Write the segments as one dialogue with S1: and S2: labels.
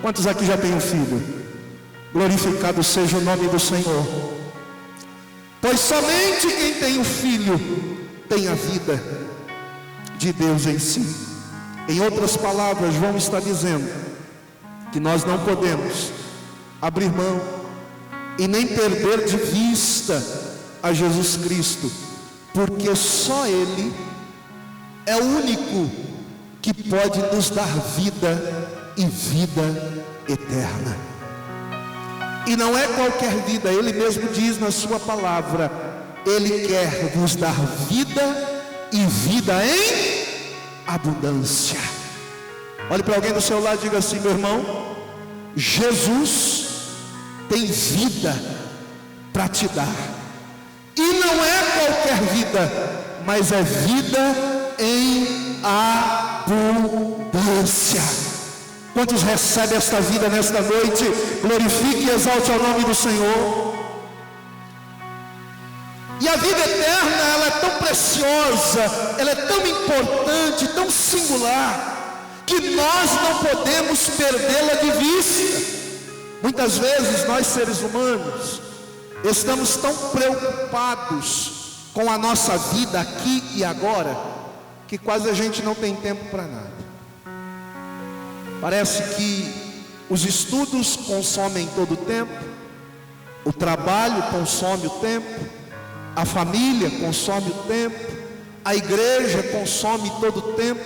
S1: Quantos aqui já têm um filho? Glorificado seja o nome do Senhor. Pois somente quem tem um filho tem a vida de Deus em si. Em outras palavras, João está dizendo que nós não podemos abrir mão e nem perder de vista a Jesus Cristo, porque só Ele é o único que pode nos dar vida e vida eterna. E não é qualquer vida, Ele mesmo diz na sua palavra: Ele quer nos dar vida e vida em abundância. Olhe para alguém do seu lado e diga assim: meu irmão, Jesus tem vida para te dar. E não é qualquer vida, mas é vida em abundância. Quantos recebem esta vida nesta noite? Glorifique e exalte ao nome do Senhor. E a vida eterna, ela é tão preciosa, ela é tão importante, tão singular, que nós não podemos perdê-la de vista. Muitas vezes nós, seres humanos, estamos tão preocupados com a nossa vida aqui e agora, que quase a gente não tem tempo para nada. Parece que os estudos consomem todo o tempo, o trabalho consome o tempo, a família consome o tempo, a igreja consome todo o tempo,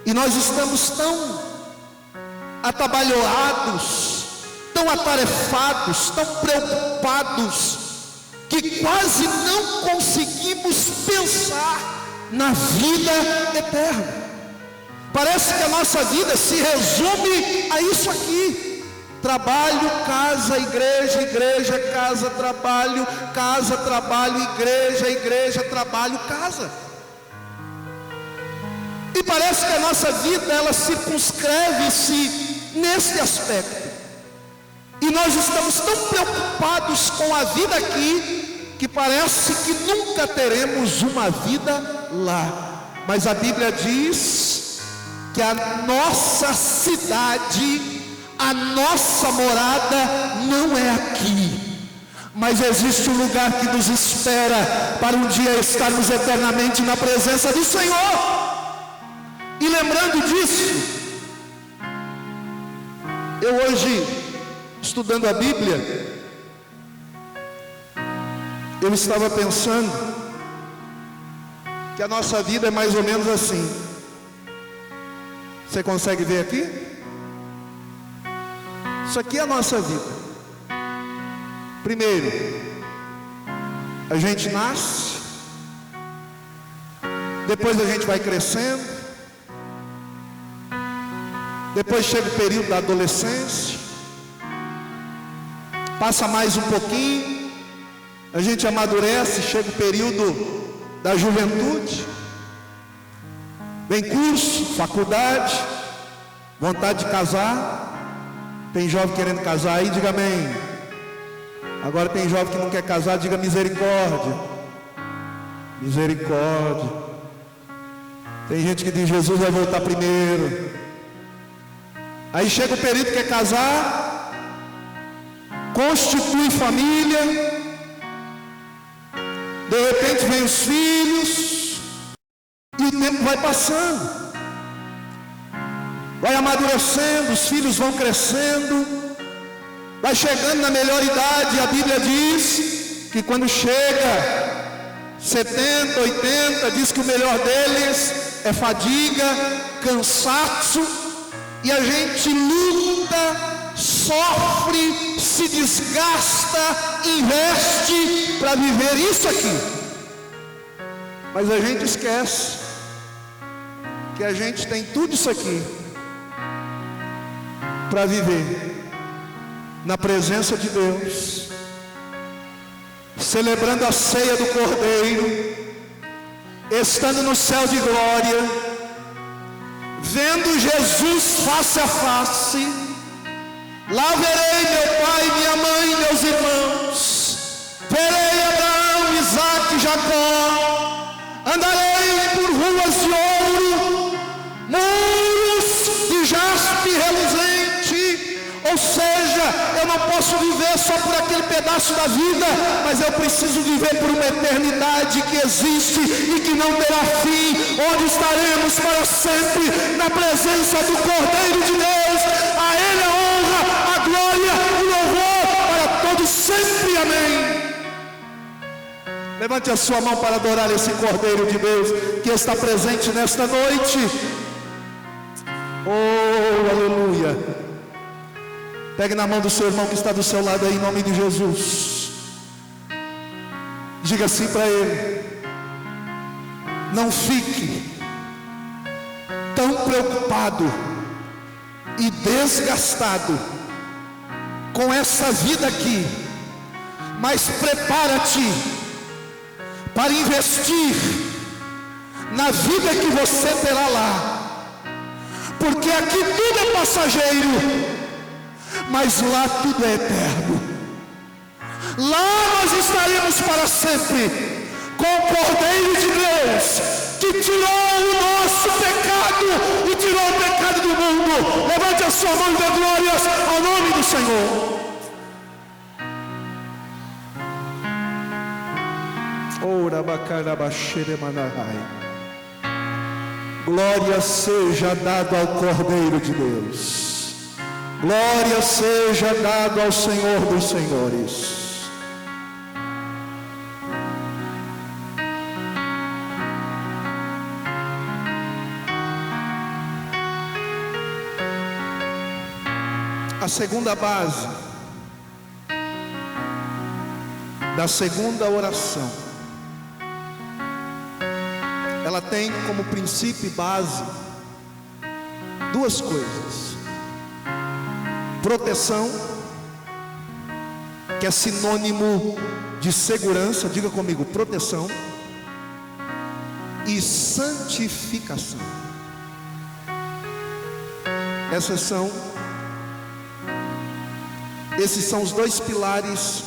S1: e nós estamos tão atabalhoados, tão atarefados, tão preocupados, que quase não conseguimos pensar na vida eterna. Parece que a nossa vida se resume a isso aqui: trabalho, casa, igreja, igreja, casa, trabalho, igreja, igreja, trabalho, casa. E parece que a nossa vida, ela circunscreve-se nesse aspecto. E nós estamos tão preocupados com a vida aqui, que parece que nunca teremos uma vida lá. Mas a Bíblia diz que a nossa cidade, a nossa morada não é aqui, mas existe um lugar que nos espera para um dia estarmos eternamente na presença do Senhor. E lembrando disso, eu hoje, estudando a Bíblia, eu estava pensando que a nossa vida é mais ou menos assim. Você consegue ver aqui? Isso aqui é a nossa vida. Primeiro, a gente nasce, depois a gente vai crescendo, depois chega o período da adolescência, passa mais um pouquinho, a gente amadurece, chega o período da juventude, vem curso, faculdade, vontade de casar. Tem jovem querendo casar aí, diga amém. Agora tem jovem que não quer casar, diga misericórdia. Misericórdia. Tem gente que diz: Jesus vai voltar primeiro. Aí chega o período que quer casar, constitui família, de repente vem os filhos, e o tempo vai passando, vai amadurecendo, os filhos vão crescendo, vai chegando na melhor idade. A Bíblia diz que quando chega 70, 80, diz que o melhor deles é fadiga, cansaço, e a gente luta, sofre, se desgasta, investe para viver isso aqui. Mas a gente esquece que a gente tem tudo isso aqui para viver na presença de Deus, celebrando a ceia do Cordeiro, estando no céu de glória, vendo Jesus face a face. Lá verei meu pai, minha mãe, meus irmãos, verei Abraão, Isaque e Jacó. Andarei por ruas de ouro, muros de jaspe reluzente, posso viver só por aquele pedaço da vida, mas eu preciso viver por uma eternidade que existe e que não terá fim, onde estaremos para sempre na presença do Cordeiro de Deus. A Ele a honra, a glória, o louvor para todos sempre. Amém. Levante a sua mão para adorar esse Cordeiro de Deus que está presente nesta noite. Oh, aleluia. Pegue na mão do seu irmão que está do seu lado aí, em nome de Jesus. Diga assim para ele: não fique tão preocupado e desgastado com essa vida aqui, mas prepara-te para investir na vida que você terá lá, porque aqui tudo é passageiro, mas lá tudo é eterno. Lá nós estaremos para sempre com o Cordeiro de Deus que tirou o nosso pecado e tirou o pecado do mundo. Levante a sua mão e dê glórias ao nome do Senhor. Glória seja dada ao Cordeiro de Deus. Glória seja dada ao Senhor dos Senhores. A segunda base da segunda oração, ela tem como princípio e base duas coisas: proteção, que é sinônimo de segurança, diga comigo, proteção, e santificação. Esses são os dois pilares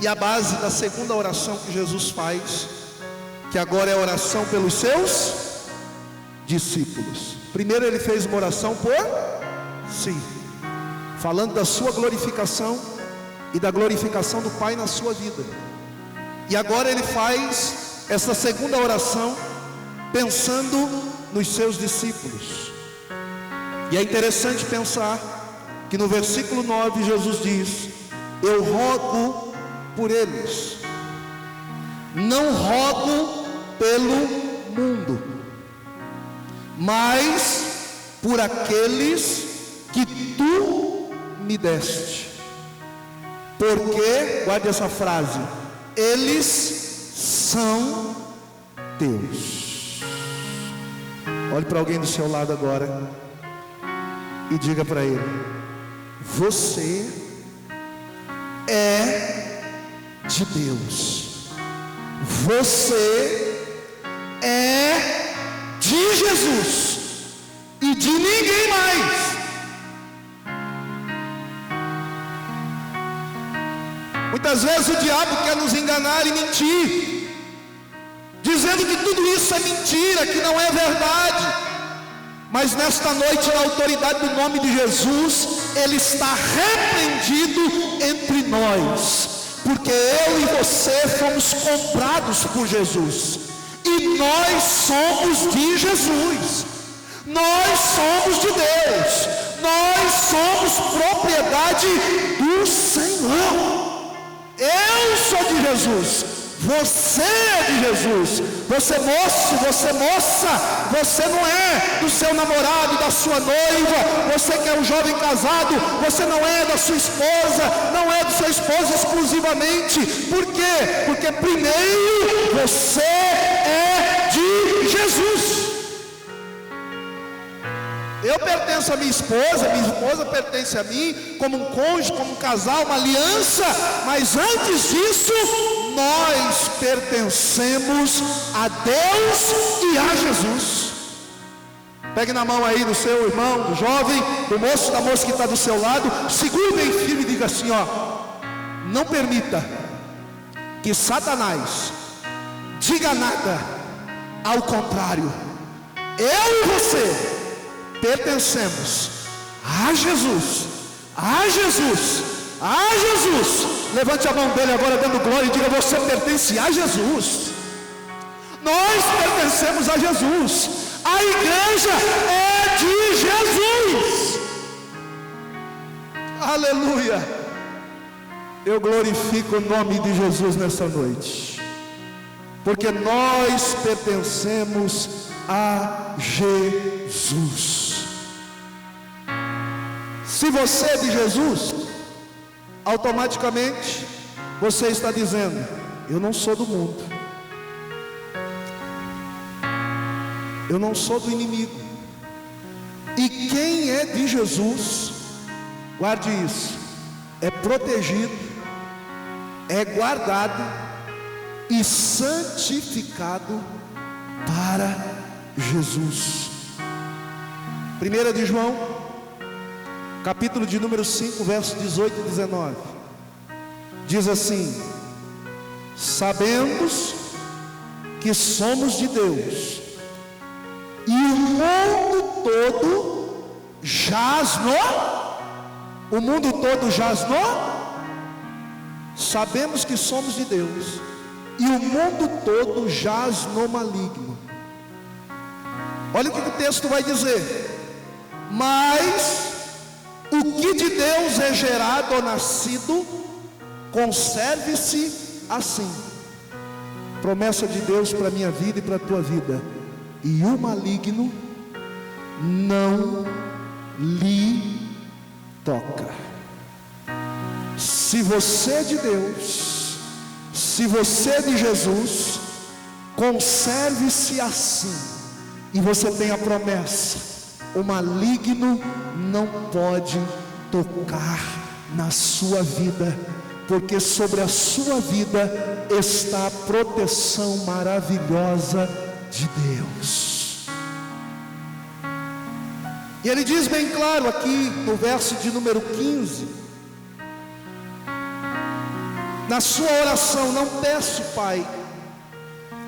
S1: e a base da segunda oração que Jesus faz, que agora é a oração pelos seus discípulos. Primeiro ele fez uma oração por si, falando da sua glorificação e da glorificação do Pai na sua vida. E agora ele faz essa segunda oração pensando nos seus discípulos. E é interessante pensar que no versículo 9 Jesus diz: eu rogo por eles, não rogo pelo mundo, mas por aqueles que tu me deste, porque, guarde essa frase, eles são teus. Olhe para alguém do seu lado agora e diga para ele: você é de Deus, você é de Jesus e de ninguém mais. Muitas vezes o diabo quer nos enganar e mentir, dizendo que tudo isso é mentira, que não é verdade. Mas nesta noite, na autoridade do nome de Jesus, Ele está repreendido entre nós, porque eu e você fomos comprados por Jesus, e nós somos de Jesus, nós somos de Deus, nós somos propriedade do Senhor. Eu sou de Jesus, você é de Jesus. Você moço, você moça, você não é do seu namorado, da sua noiva. Você que é um jovem casado, você não é da sua esposa, não é do seu esposo exclusivamente. Por quê? Porque primeiro você é de Jesus. Eu pertenço à minha esposa pertence a mim, como um cônjuge, como um casal, uma aliança. Mas antes disso, nós pertencemos a Deus e a Jesus. Pegue na mão aí do seu irmão, do jovem, do moço, da moça que está do seu lado, segure bem firme e diga assim: ó, não permita que Satanás diga nada, ao contrário, eu e você pertencemos a Jesus, a Jesus, a Jesus. Levante a mão dele agora dando glória e diga: você pertence a Jesus. Nós pertencemos a Jesus. A igreja é de Jesus. Aleluia. Eu glorifico o nome de Jesus nessa noite, porque nós pertencemos a Jesus. Se você é de Jesus, automaticamente você está dizendo: eu não sou do mundo, eu não sou do inimigo. E quem é de Jesus, guarde isso, é protegido, é guardado e santificado para Jesus. 1 de João, capítulo de número 5, versos 18 e 19, diz assim: sabemos que somos de Deus, e o mundo todo jaz no... O mundo todo jaz no... Sabemos que somos de Deus, e o mundo todo jaz no maligno. Olha o que o texto vai dizer: mas o que de Deus é gerado ou nascido, conserve-se assim. Promessa de Deus para a minha vida e para a tua vida: e o maligno não lhe toca. Se você é de Deus, se você é de Jesus, conserve-se assim. E você tem a promessa: o maligno não pode tocar na sua vida, porque sobre a sua vida está a proteção maravilhosa de Deus. E ele diz bem claro aqui no verso de número 15, na sua oração: não peço, Pai,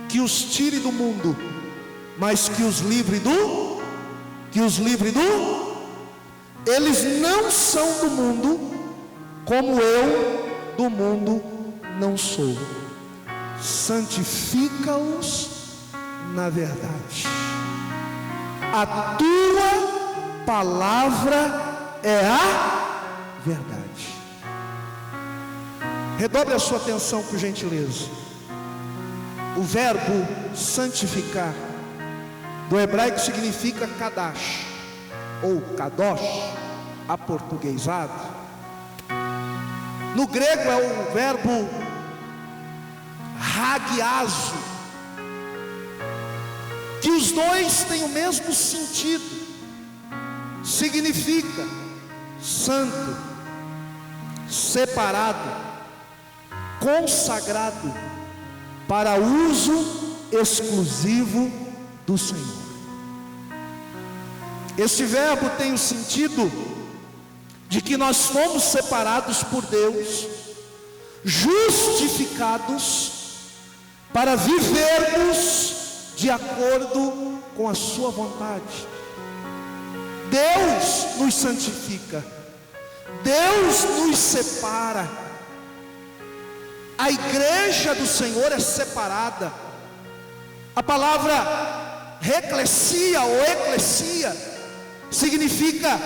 S1: que os tire do mundo, mas que os livre do... Eles não são do mundo, como eu do mundo não sou. Santifica-os na verdade. A tua palavra é a verdade. Redobre a sua atenção, por gentileza. O verbo santificar, do hebraico, significa kadash, ou kadosh, aportuguesado. No grego é o verbo hagiazo, que os dois têm o mesmo sentido. Significa santo, separado, consagrado para uso exclusivo do Senhor. Este verbo tem o sentido de que nós fomos separados por Deus, justificados para vivermos de acordo com a sua vontade. Deus nos santifica, Deus nos separa. A igreja do Senhor é separada. A palavra reclesia ou eclesia significa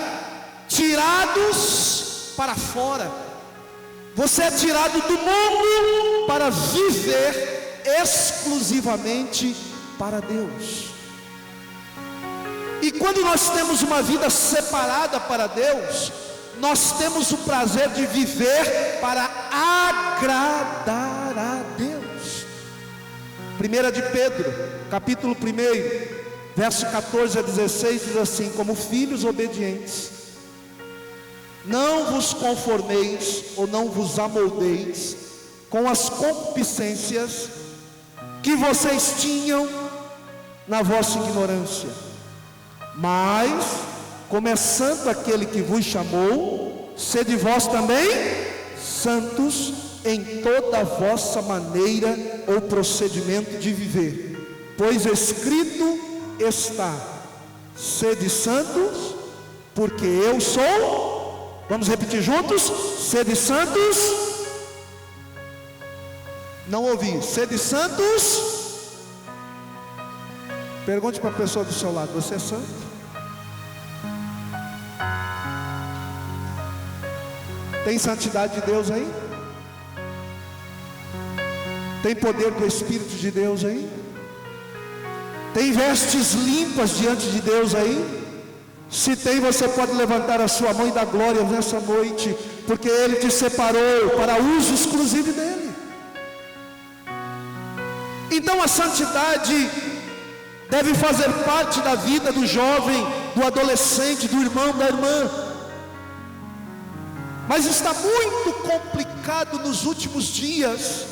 S1: tirados para fora. Você é tirado do mundo para viver exclusivamente para Deus. E quando nós temos uma vida separada para Deus, nós temos o prazer de viver para agradar a Deus. 1 de Pedro, capítulo 1, verso 14 a 16, diz assim: como filhos obedientes, não vos conformeis ou não vos amoldeis com as concupiscências que vocês tinham na vossa ignorância, mas começando aquele que vos chamou, sede vós também santos em toda a vossa maneira ou procedimento de viver, pois escrito está: sede santos, porque eu sou Vamos repetir juntos? Sede santos. Não ouvi. Sede santos. Pergunte para a pessoa do seu lado: você é santo? Tem santidade de Deus aí? Tem poder do Espírito de Deus aí? Tem vestes limpas diante de Deus aí? Se tem, você pode levantar a sua mão e dar glória nessa noite, porque Ele te separou para uso exclusivo dEle. Então a santidade deve fazer parte da vida do jovem, do adolescente, do irmão, da irmã. Mas está muito complicado nos últimos dias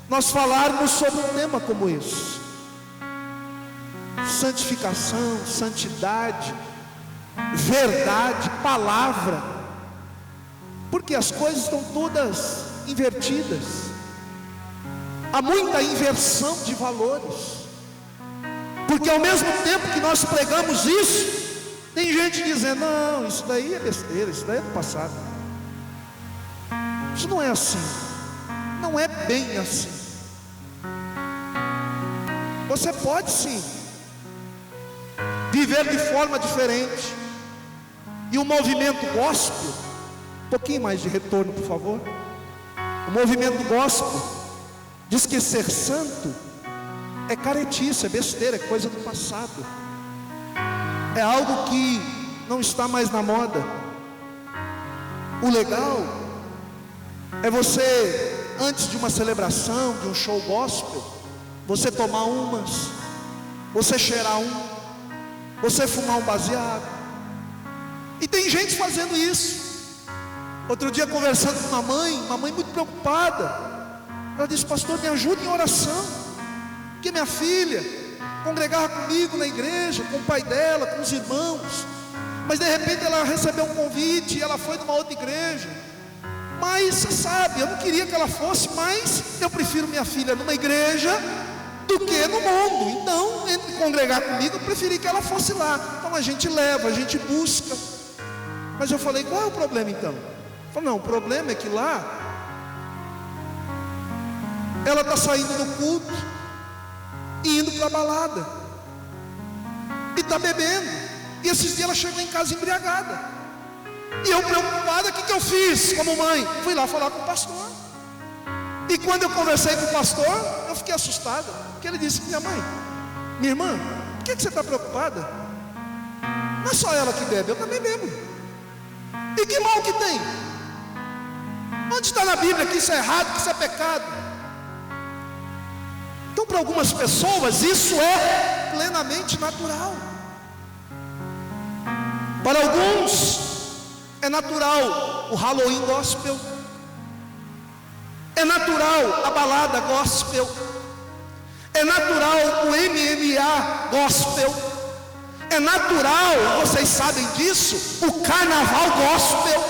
S1: nós falarmos sobre um tema como esse: santificação, santidade, verdade, palavra. Porque as coisas estão todas invertidas. Há muita inversão de valores. Porque ao mesmo tempo que nós pregamos isso, tem gente dizendo: não, isso daí é besteira, isso daí é do passado. Isso não é assim. Não é bem assim. Você pode sim viver de forma diferente. E o movimento gospel, um pouquinho mais de retorno, por favor. O movimento gospel diz que ser santo é caretice, é besteira, é coisa do passado. É algo que não está mais na moda. O legal é você, antes de uma celebração, de um show gospel, você tomar umas, você cheirar você fumar um baseado. E tem gente fazendo isso. Outro dia, conversando com uma mãe muito preocupada, ela disse: pastor, me ajuda em oração, porque minha filha congregava comigo na igreja, com o pai dela, com os irmãos, mas de repente ela recebeu um convite e ela foi numa outra igreja. Mas você sabe, eu não queria que ela fosse, mas eu prefiro minha filha numa igreja do que no mundo. Então, entre congregar comigo, eu preferi que ela fosse lá. Então a gente leva, a gente busca. Mas eu falei: qual é o problema então? Ela falou: não, o problema é que lá ela está saindo do culto e indo para a balada, e está bebendo, e esses dias ela chegou em casa embriagada. E eu preocupada, o que eu fiz como mãe? Fui lá falar com o pastor. E quando eu conversei com o pastor, eu fiquei assustada, porque ele disse: minha mãe, minha irmã, por que você está preocupada? Não é só ela que bebe, eu também bebo. E que mal que tem? Onde está na Bíblia que isso é errado, que isso é pecado? Então, para algumas pessoas, isso é plenamente natural. Para alguns, é natural o Halloween gospel, é natural a balada gospel, é natural o MMA gospel, é natural, vocês sabem disso, o carnaval gospel.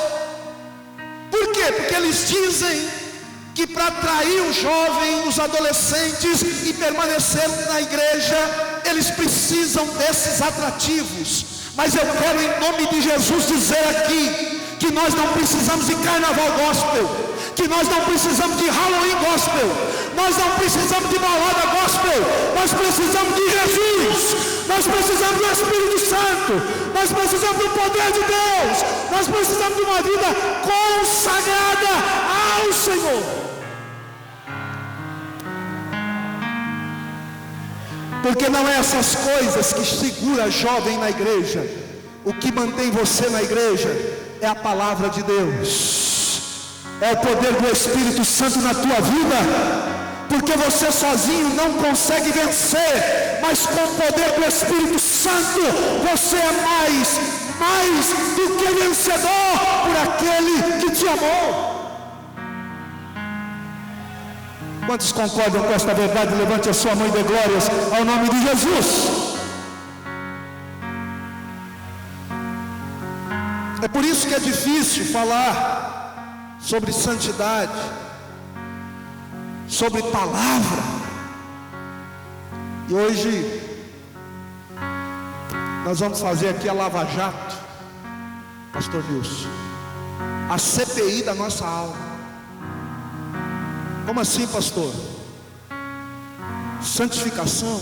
S1: Por quê? Porque eles dizem que para atrair o jovem, os adolescentes e permanecer na igreja, eles precisam desses atrativos. Mas eu quero, em nome de Jesus, dizer aqui que nós não precisamos de carnaval gospel, que nós não precisamos de Halloween gospel, nós não precisamos de balada gospel, nós precisamos de Jesus, nós precisamos do Espírito Santo, nós precisamos do poder de Deus, nós precisamos de uma vida consagrada ao Senhor. Porque não é essas coisas que segura jovem na igreja. O que mantém você na igreja é a palavra de Deus, é o poder do Espírito Santo na tua vida. Porque você sozinho não consegue vencer, mas com o poder do Espírito Santo você é mais do que vencedor por aquele que te amou. Quantos concordam com esta verdade? Levante a sua mão e dê glórias ao nome de Jesus. É por isso que é difícil falar sobre santidade, sobre palavra. E hoje nós vamos fazer aqui a Lava Jato, pastor Nilson. a CPI da nossa alma. Como assim, pastor? Santificação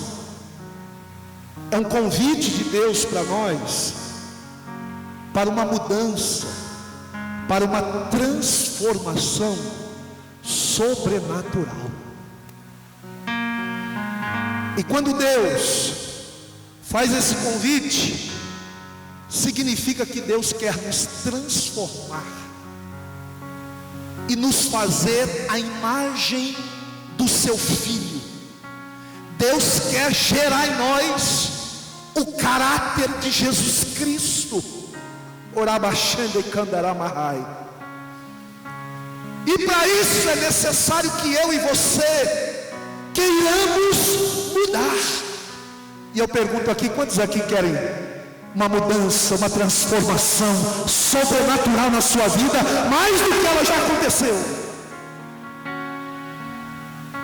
S1: é um convite de Deus para nós, para uma mudança, para uma transformação sobrenatural. E quando Deus faz esse convite, significa que Deus quer nos transformar e nos fazer a imagem do seu Filho. Deus quer gerar em nós o caráter de Jesus Cristo. E para isso é necessário que eu e você queiramos mudar. E eu pergunto aqui, quantos aqui querem uma mudança, uma transformação sobrenatural na sua vida, mais do que ela já aconteceu?